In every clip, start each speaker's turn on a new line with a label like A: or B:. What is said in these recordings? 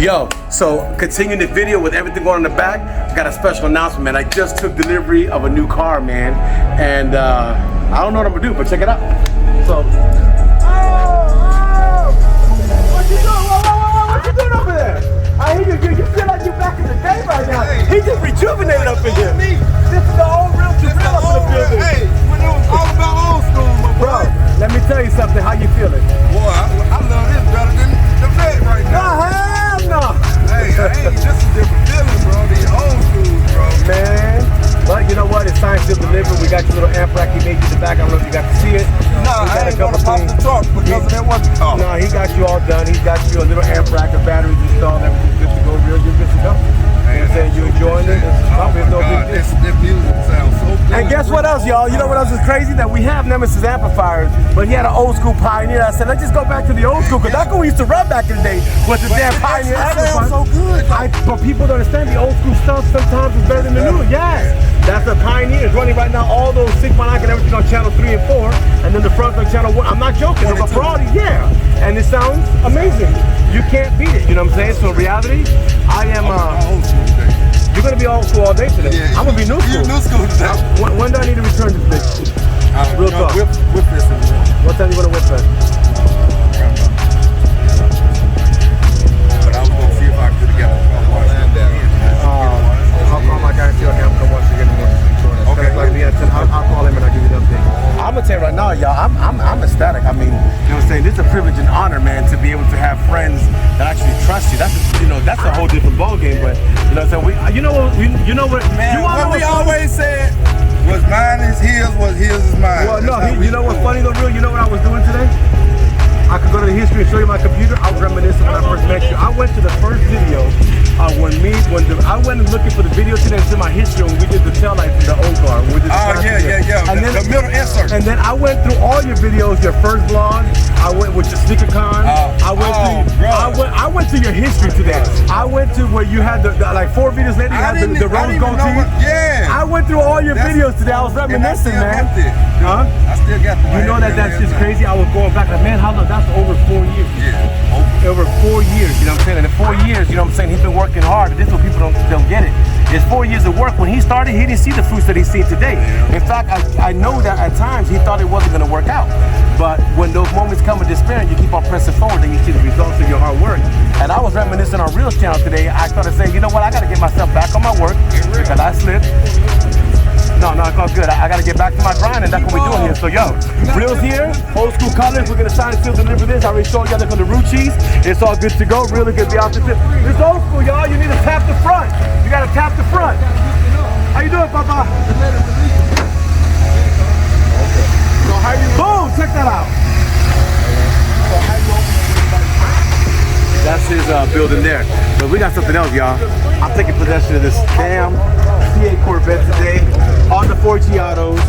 A: Yo, so continuing the video with everything going on in the back, I got a special announcement, man. I just took delivery of a new car, man, and I don't know what I'm gonna do, but check it out. So, what you doing? What you doing over there? You feel like you're back in the day right now. He just rejuvenated up in here. This is the old Relltoreal up in the building.
B: Hey, when it was all about old school, my
A: bro. Let me tell you something. How you feeling?
B: Boy, I love this better than the vet right now.
A: No.
B: Hey, this is different feeling, bro. These old schools, bro.
A: Man. But you know what? It's time to deliver. We got your little amp rack he made you in the back. I don't know if you got to see it.
B: Nah, I ain't gonna pop the truck because of that one. Oh.
A: No, he got you all done. He's got you a little amp rack, the batteries installed, everything's good to go. Real, you're good to go. You know what I'm saying? You enjoying it?
B: Oh my God, this music sounds so good.
A: And guess what else, y'all? You know what else is crazy? That we have Nemesis amplifiers, but he had an old school Pioneer. I said, let's just go back to the old school, because that's what we used to run back in the day with the damn Pioneer amplifier.
B: So good.
A: But people don't understand the old school stuff sometimes is better than the new. Yes. That's a Pioneer. It's running right now all those 6.9 and everything on channel 3 and 4, and then the front on channel 1. I'm not joking. It's a broad, yeah. And it sounds amazing. You can't beat it. You know what I'm saying? So in reality, I am
B: old school today.
A: You're gonna be old school all day today.
B: Yeah,
A: I'm gonna be new school.
B: You're new school today.
A: When do I need to return this bitch? Real talk.
B: Whip this in the morning.
A: What time you gonna whip that?
B: But I was gonna see if I could get
A: I'll call my guy and see if I can come watch again in the morning. Okay. I'll call him and I'll give you the update. I'm gonna tell you right now, y'all, I'm ecstatic. I mean, you know what I'm saying? This is a privilege and honor, man, to be able to have friends that actually trust you. That's a whole different ball game. But you know what I'm saying? You know what?
B: Man, what we always said was mine is his, was his is mine.
A: Well, no, you know what's funny though, Real? You know what I was doing today? I could go to the history and show you my computer. I was reminiscing when I first met you. I went to the first video I went and looking for the video today to my history when we did the tail light from the old car.
B: Yeah. And then the middle insert.
A: And then I went through all your videos, your first vlog. I went with your sneaker con. I went to your history today. I went to where you had the like 4 videos later. You had the rose gold teeth.
B: Yeah.
A: I went through all your videos today. I was reminiscing, man.
B: Huh? I still got the.
A: You know that's just crazy. I was going back like, man, how long? That's over 4 years.
B: Yeah.
A: Over 4 years. You know what I'm saying? And in 4 years, you know what I'm saying? He's been working hard. This is what people don't get it. It's 4 years of work. When he started, he didn't see the fruits that he's seen today. In fact, I know that at times he thought it wasn't going to work out. But when those moments come of despair and you keep on pressing forward, then you see the results of your hard work. And I was reminiscing on Reel's channel today. I started saying, you know what? I got to get myself back on my work because I slipped. No, it's all good. I got to get back to my grind, and that's what we're doing here. So, yo, Reel's here, old school colors. We're going to sign and seal deliver this. I already showed y'all from the root cheese. It's all good to go. Really good to be out there. It's old school, y'all. You need to tap the front. You got to tap the front. How you doing, Papa? So how you boom, check that out. That's his building there. But we got something else, y'all. I'm taking possession of this damn CA Corvette today on the 4G autos.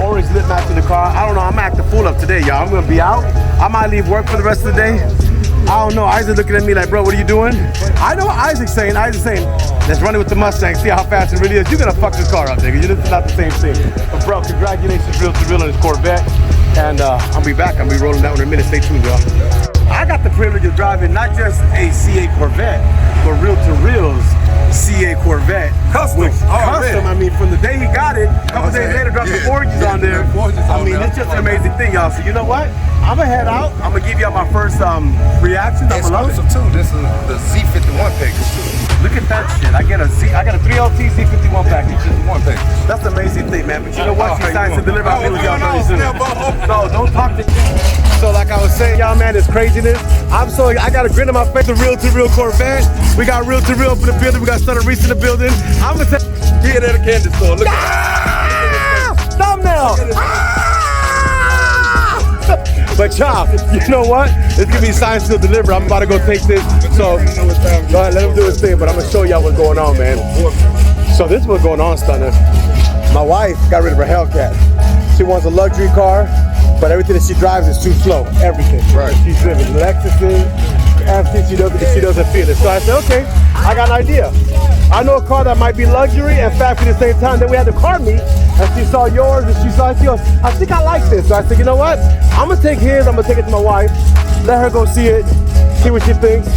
A: Orange lip match in the car. I don't know. I'm gonna act the fool up today, y'all. I'm gonna be out. I might leave work for the rest of the day. I don't know. Isaac's looking at me like, bro, what are you doing? I know what Isaac's saying. Isaac's saying, let's run it with the Mustang, see how fast it really is. You're gonna fuck this car up, nigga. It's not the same thing. But bro, congratulations, Relltoreal on this Corvette. And I'll be back. I'll be rolling that one in a minute. Stay tuned, y'all. I got the privilege of driving not just a CA Corvette, but Relltoreal's CA Corvette.
B: Custom.
A: I mean, from the day he got it, a couple days later, dropped the 4Gs on there. I mean, it's just an amazing thing, y'all. So you know what? I'm gonna head out. I'm gonna give y'all my first reactions. I'm gonna love it.
B: Too. This is the Z51 package too.
A: Look at that shit. I got a 3LT Z51 package.
B: One package.
A: That's an amazing thing, man. But you know what? He signs to deliver. I'll be with y'all very soon. No, don't talk to. So like I was saying, y'all, man, it's craziness. I got a grin on my face. The Relltoreal Corvette. We got Relltoreal for the building. We got Stunner Reese in the building. I'm gonna tell
B: he at a candy store. Look at
A: thumbnail. But y'all, you know what? It's gonna be signed, still deliver. I'm about to go take this. So go ahead, let him do his thing. But I'm gonna show y'all what's going on, man. So this is what's going on, Stunner. My wife got rid of her Hellcat. She wants a luxury car, but everything that she drives is too slow. Everything. Right. She's living Lexuses, everything she doesn't feel it. So I said, okay, I got an idea. I know a car that might be luxury and fast at the same time. Then we had the car meet, and she saw yours, and she goes, I think I like this. So I said, you know what? I'm gonna take his, I'm gonna take it to my wife, let her go see it, see what she thinks.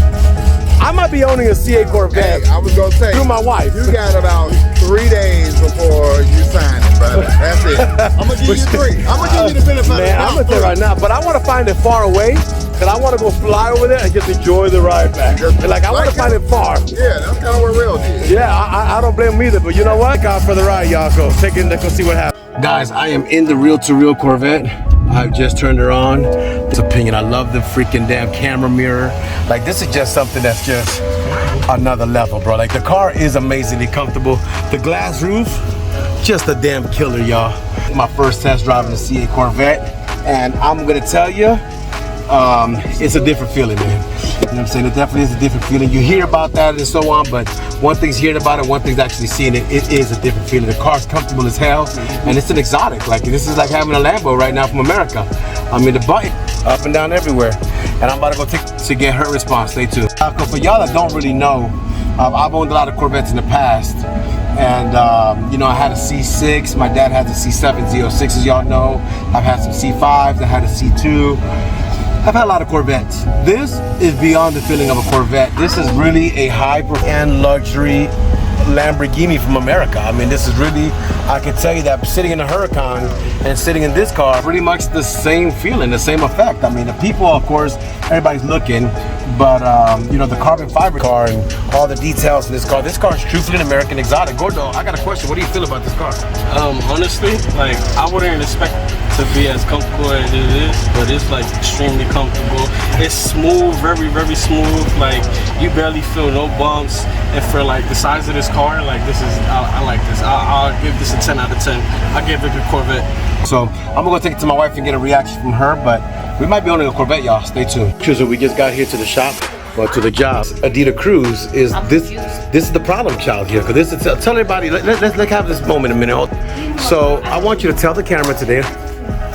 A: I might be owning a CA Corvette.
B: Hey, I was gonna say
A: through my wife.
B: You got about 3 days before you sign it, brother. That's it. I'm gonna give you 3. I'm gonna give you the benefit of the
A: Man, I'm gonna tell you right now, but I want to find it far away, cause I want to go fly over there and just enjoy the ride back. Like I want to find it far.
B: Yeah, that's kind of what real did.
A: Yeah, I don't blame them either, but you know what? God for the ride, y'all. So take it, let's go see what happens. Guys, I am in the reel-to-reel Corvette. I've just turned her on. This opinion, I love the freaking damn camera mirror. Like this is just something that's just another level, bro. Like the car is amazingly comfortable. The glass roof, just a damn killer, y'all. My first test driving the CA Corvette, and I'm gonna tell you, it's a different feeling, man. You know what I'm saying? It definitely is a different feeling. You hear about that and so on, but one thing's hearing about it, one thing's actually seeing it. It is a different feeling. The car's comfortable as hell, and it's an exotic. Like this is like having a Lambo right now from America. I mean, the button up and down everywhere. And I'm about to go to get her response. Stay tuned. For y'all that don't really know, I've owned a lot of Corvettes in the past. And you know, I had a C6, my dad has a C7 Z06, as y'all know. I've had some C5s, I had a C2. I've had a lot of Corvettes. This is beyond the feeling of a Corvette. This is really a high-end luxury Lamborghini from America. I mean, this is really, I can tell you that sitting in a Huracan and sitting in this car, pretty much the same feeling, the same effect. I mean, the people, of course, everybody's looking, but you know, the carbon fiber car and all the details in this car is truthfully an American exotic. Gordo, I got a question. What do you feel about this car?
C: Honestly, like I wouldn't expect to be as comfortable as it is, but it's like extremely comfortable. It's smooth, very, very smooth. Like you barely feel no bumps. And for like the size of this car, like this is, I like this. I'll give this a 10 out of 10. I'll give it a Corvette.
A: So I'm gonna go take it to my wife and get a reaction from her, but we might be owning a Corvette, y'all. Stay tuned. Cruiser, we just got here to the shop, well, to the job. Adidas Cruise is this is the problem child here, because this is, tell everybody, let's have this moment a minute. So I want you to tell the camera today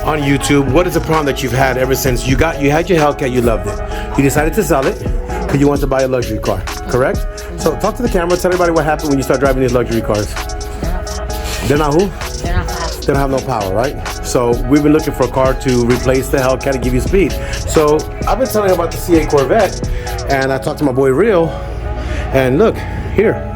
A: on YouTube, what is the problem that you've had ever since you had your Hellcat, you loved it. You decided to sell it because you want to buy a luxury car, correct? So talk to the camera, tell everybody what happened when you start driving these luxury cars. They're not who?
D: They're not fast.
A: They don't have no power, right? So we've been looking for a car to replace the Hellcat and give you speed. So I've been telling you about the CA Corvette, and I talked to my boy Real, and look, here.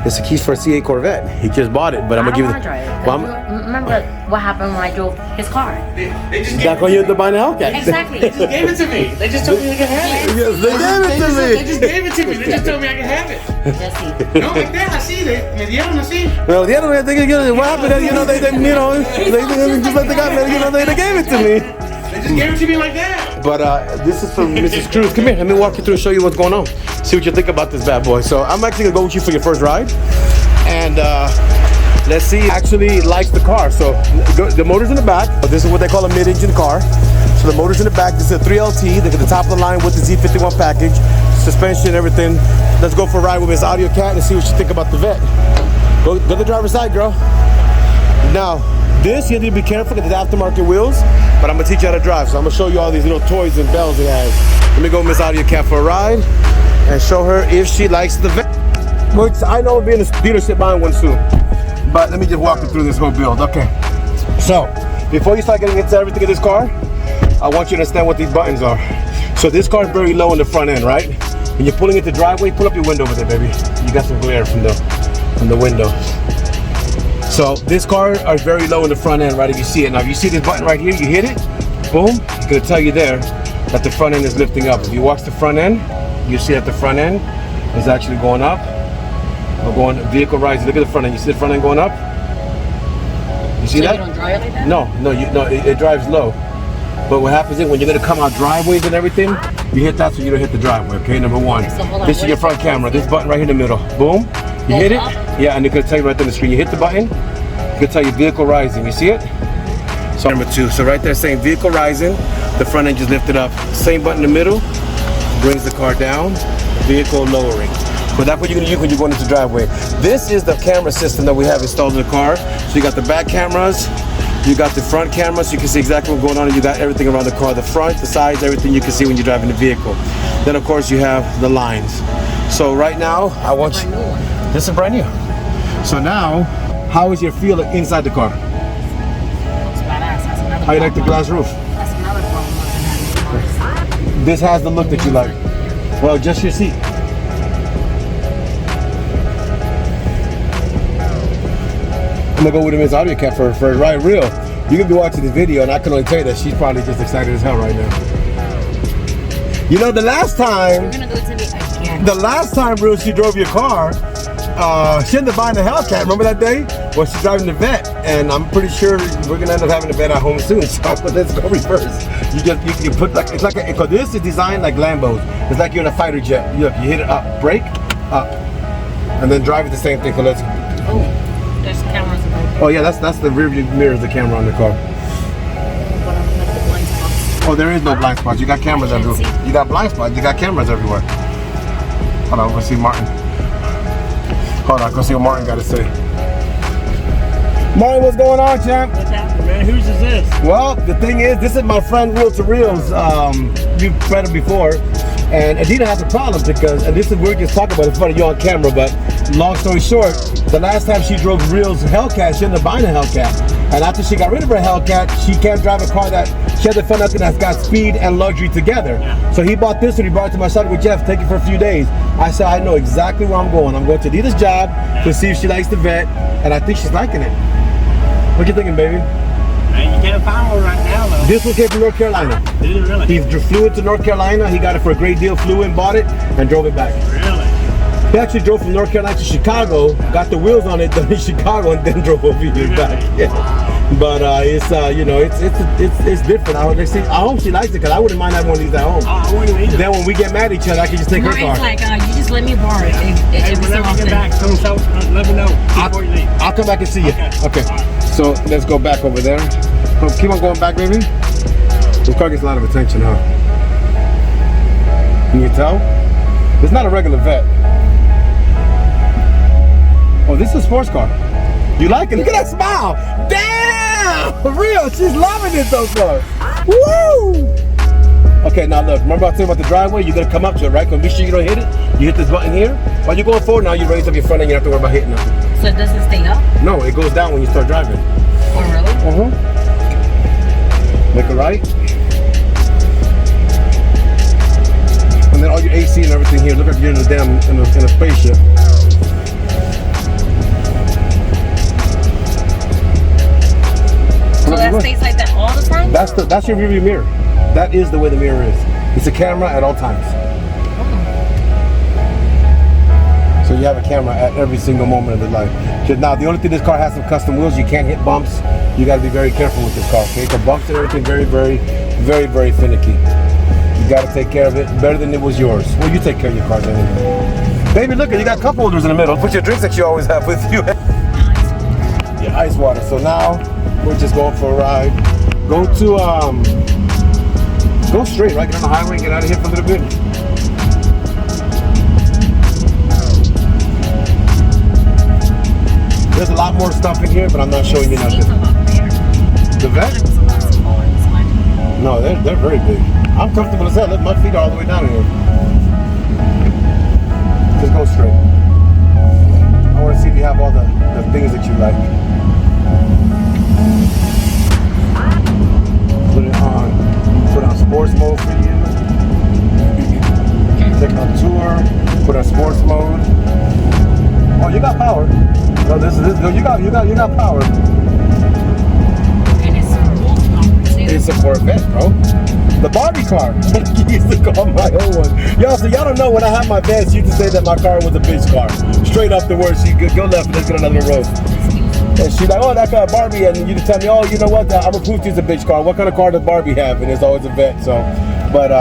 A: It's the keys for a CA Corvette. He just bought it, but I'm gonna give it.
D: Well, remember what happened when I drove his car?
C: They just
A: Back when you had to buy the Hellcat.
D: Exactly.
C: They just gave it to me. They just told me I could have it.
A: Yes, they gave it to me.
C: They just gave it to me. They just told me I could have it.
D: Just see.
C: No, like that. I see it. Me dieron así.
A: Well, the other way, what happened? You know, they just let the guy, you know, they gave it to me.
C: They just gave it to me like that.
A: But this is from Mrs. Cruz. Come here, let me walk you through and show you what's going on. See what you think about this bad boy. So I'm actually gonna go with you for your first ride, and let's see. Actually likes the car. So the motor's in the back. This is what they call a mid-engine car. So the motor's in the back. This is a 3LT. They're at the top of the line with the Z51 package, suspension, everything. Let's go for a ride with Miss AUDIOZONE and see what you think about the vet. Go to the driver's side, girl. Now, this you have to be careful because it's aftermarket wheels, but I'm gonna teach you how to drive. So I'm gonna show you all these little toys and bells it has. Let me go with Miss AUDIOZONE for a ride and show her if she likes the vet. Which I know will be in the dealership buying one soon. But let me just walk you through this whole build. Okay. So before you start getting into everything in this car, I want you to understand what these buttons are. So this car is very low on the front end, right? When you're pulling into the driveway, pull up your window over there, baby. You got some glare from the window. So this car is very low in the front end, right? If you see it. Now if you see this button right here, you hit it, boom, it's gonna tell you there that the front end is lifting up. If you watch the front end, you see that the front end is actually going up. Or going vehicle rise. Look at the front end. You see the front end going up? You see that?
D: You don't drive like that?
A: No, it drives low. But what happens is when you're gonna come out driveways and everything, you hit that so you don't hit the driveway, okay? Number one.
D: So hold on,
A: This is your front camera. This button right here in the middle. Boom. You hit it. Yeah, and it's gonna tell you right there on the screen. You hit the button, it's gonna tell you vehicle rising. You see it? So number two. So right there saying vehicle rising, the front end just lifted up. Same button in the middle, brings the car down, vehicle lowering. But that's what you're gonna use when you're going into the driveway. This is the camera system that we have installed in the car. So you got the back cameras, you got the front cameras, so you can see exactly what's going on, and you got everything around the car, the front, the sides, everything you can see when you're driving the vehicle. Then of course you have the lines. So right now, I want you, this is brand new. So now, how is your feel inside the car?
D: It's badass. That's another
A: How you like the glass roof?
D: That's another problem.
A: This has the look that you like. Well, just your seat. I'm gonna go with him as audio cat for a ride. Real. You can be watching the video, and I can only tell you that she's probably just excited as hell right now. You know, the last time,
D: We're gonna go to the again.
A: the last time, Real, she drove your car. She ended up buying a Hellcat. Remember that day? Well, she's driving the Vet, and I'm pretty sure we're gonna end up having a Vet at home soon. So let's go reverse. You put like it's like because this is designed like Lambos. It's like you're in a fighter jet. You hit it up, brake, up, and then drive it the same thing. So let's.
D: Oh, there's cameras in there.
A: Oh yeah, that's the rear view mirror of the camera on the car.
D: But I'm like the blind spots.
A: Oh, there is no blind spots. You got cameras everywhere. You got blind spots. You got cameras everywhere. Hold on, let's see Martin. Hold on, go see what Martin got to say. Martin, what's going on, champ?
C: What's happening, man? Whose is this?
A: Well, the thing is, this is my friend Relltoreals. You've met him before. And Adina has a problem because, and this is we're just talking about, it's funny, you're on camera, but long story short, the last time she drove Real's Hellcat, she ended up buying a Hellcat. And after she got rid of her Hellcat, she can't drive a car that, she had to find something that's got speed and luxury together. Yeah. So he bought this and he brought it to my son with Jeff, take it for a few days. I said, I know exactly where I'm going. I'm going to Adina's job to see if she likes the Vet, and I think she's liking it. What you thinking, baby?
C: Man, you can't find one right now, though.
A: This one came from North Carolina.
C: Did it really?
A: He flew it to North Carolina. He got it for a great deal, flew in, bought it, and drove it back.
C: Really?
A: He actually drove from North Carolina to Chicago, got the wheels on it, done in Chicago, and then drove over here back. Yeah. But it's you know, it's different. I hope she likes it because I wouldn't mind having one of these at home.
C: Oh, I wouldn't either.
A: Then when we get mad at each other, I can just take her car.
D: Martin's like, you just let me borrow it.
C: Hey, whenever you get back, come show, let me know before you leave.
A: I'll come back and see you. Okay. So let's go back over there. Keep on going back, baby. This car gets a lot of attention, huh? Can you tell? It's not a regular Vet. Oh, this is a sports car. You like it? Look at that smile. Damn! For real, she's loving it so far. Woo! Okay, now look, remember I told you about the driveway? You're gonna come up to it, right? But be sure you don't hit it. You hit this button here. While you're going forward now, you raise up your front end, you don't have to worry about hitting it.
D: So it doesn't stay up?
A: No, it goes down when you start driving.
D: Oh, really?
A: Make a right. And then all your AC and everything here. Look like you're in a spaceship.
D: So that stays like that all the time?
A: That's your rear view mirror. That is the way the mirror is. It's a camera at all times. So you have a camera at every single moment of the life. Now the only thing this car has some custom wheels. You can't hit bumps. You got to be very careful with this car. Okay, so bumps and everything very, very, very, very finicky. You got to take care of it better than it was yours. Well, you take care of your cars anyway. Baby, look, you got cup holders in the middle. Put your drinks that you always have with you. Yeah, ice water. So now we're just going for a ride. Go to go straight, right? Get on the highway and get out of here for a little bit. There's a lot more stuff in here, but I'm not showing you nothing. The Vet? No, they're very big. I'm comfortable as hell. Look, my feet are all the way down here. Just go straight. I want to see if you have all the things that you like. Put it on sports mode for you. Take it on tour. Put on sports mode. Oh, you got power. No, no, you got power.
D: And
A: It's a Corvette, bro. The Barbie car. I used to call my old one. Y'all, so y'all don't know when I had my vans, you used to say that my car was a bitch car. Straight up the word. She could go left and let's get another road. And she's like, oh, that car Barbie, and you just tell me, oh, you know what? I'm gonna prove she's a bitch car. What kind of car does Barbie have? And it's always a Vet. So, but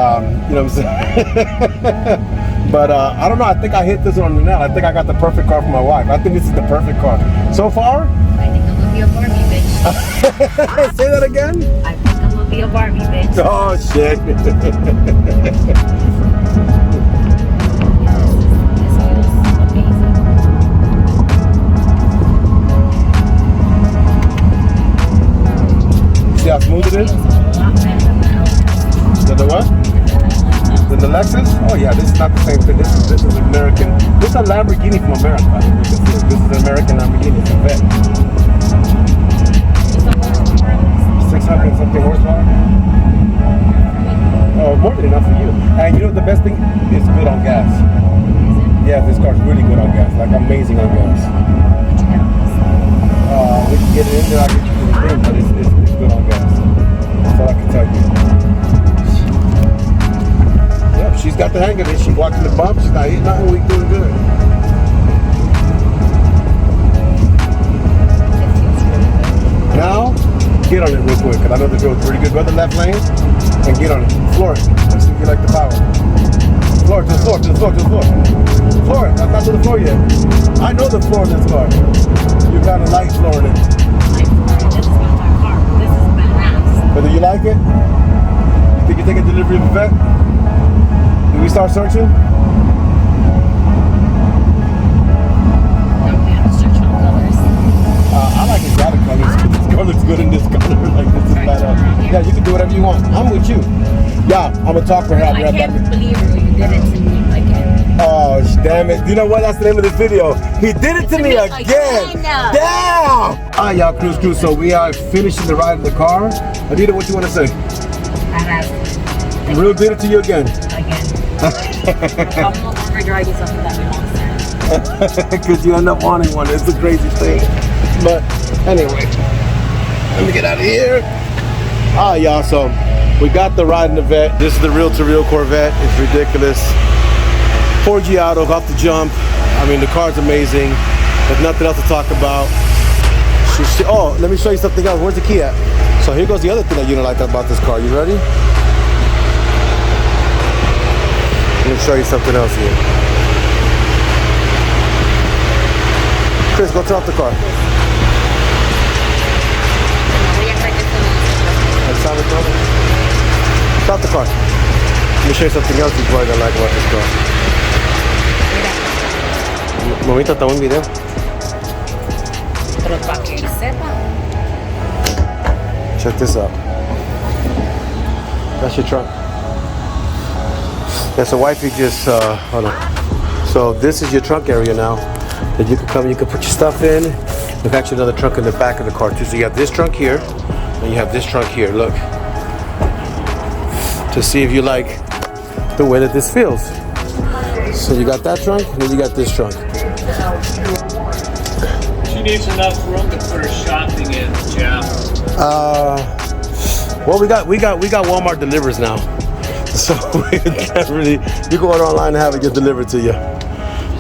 A: you know what I'm saying? But I don't know. I think I hit this one on the nail. I think I got the perfect car for my wife. I think this is the perfect car so far.
D: I think I'm gonna be a Barbie bitch.
A: Say that again.
D: I think I'm gonna be a Barbie bitch.
A: Oh shit. See how smooth it is? The what? The Lexus? Oh yeah, this is not the same thing. This is American. This is a Lamborghini from America. This is an American Lamborghini. It's a Vet. 600 something horsepower. Oh, more than enough for you. And you know the best thing? It's good on gas. Yeah, this car's really good on gas. Like amazing on gas. We get it in there, I'll get you to the thing, but it's good on gas. That's all I can tell you. Yep, she's got the hang of it. She's watching the bump. She's not hitting nothing. We're doing good. Now, get on it real quick, because I know the girl's pretty good. Go to the left lane and get on it. Floor it. Let's see if you like the power. Floor it, to the floor, to the floor, to the floor. Floor it. That's not to the floor yet. I know the floor in this car. You got a light floor in it.
D: This is not my car. This is badass.
A: But do you like it? You think you take a delivery of a vet? Do we start searching? I like exotic colors. This car looks good in this color. Like this is badass. Yeah, you can do whatever you want. I'm with you. Yeah, I'm gonna talk for her.
D: I can't believe you did it to me again.
A: Oh, damn it. You know what? That's the name of this video. He did it to me again. Damn! Alright, y'all, cruise. So we are finishing the ride in the car. Anita, what you want to say?
D: Badass.
A: Real did it to you again.
D: Again. I'm no longer driving something that belongs there.
A: Because you end up wanting one. It's the crazy thing. But anyway, let me get out of here. Alright, y'all, so we got the ride in the vet. This is the Relltoreal Corvette. It's ridiculous. 4G auto off the jump. I mean, the car's amazing. There's nothing else to talk about. Oh, let me show you something else. Where's the key at? So here goes the other thing that you don't like about this car. You ready? Let me show you something else here. Chris, go turn off the car. Stop the car. Let me show you something else you're probably gonna like about this car. Mamita, estamos en video.
D: Pero para que sepa.
A: Check this out. That's your trunk. Yeah, so wifey just, hold on. So this is your trunk area now. That you can come, you can put your stuff in. There's actually another trunk in the back of the car too. So you have this trunk here, and you have this trunk here, look. To see if you like the way that this feels. So you got that trunk, and then you got this trunk.
C: She needs enough room to put her shopping in, Jeff.
A: Well, we got Walmart delivers now, so we can't really. You go online and have it get delivered to you.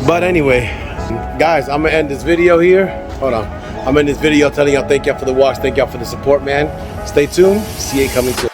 A: But anyway, guys, I'm gonna end this video here. Hold on, I'm in this video telling y'all thank y'all for the watch, thank y'all for the support, man. Stay tuned. CA coming soon.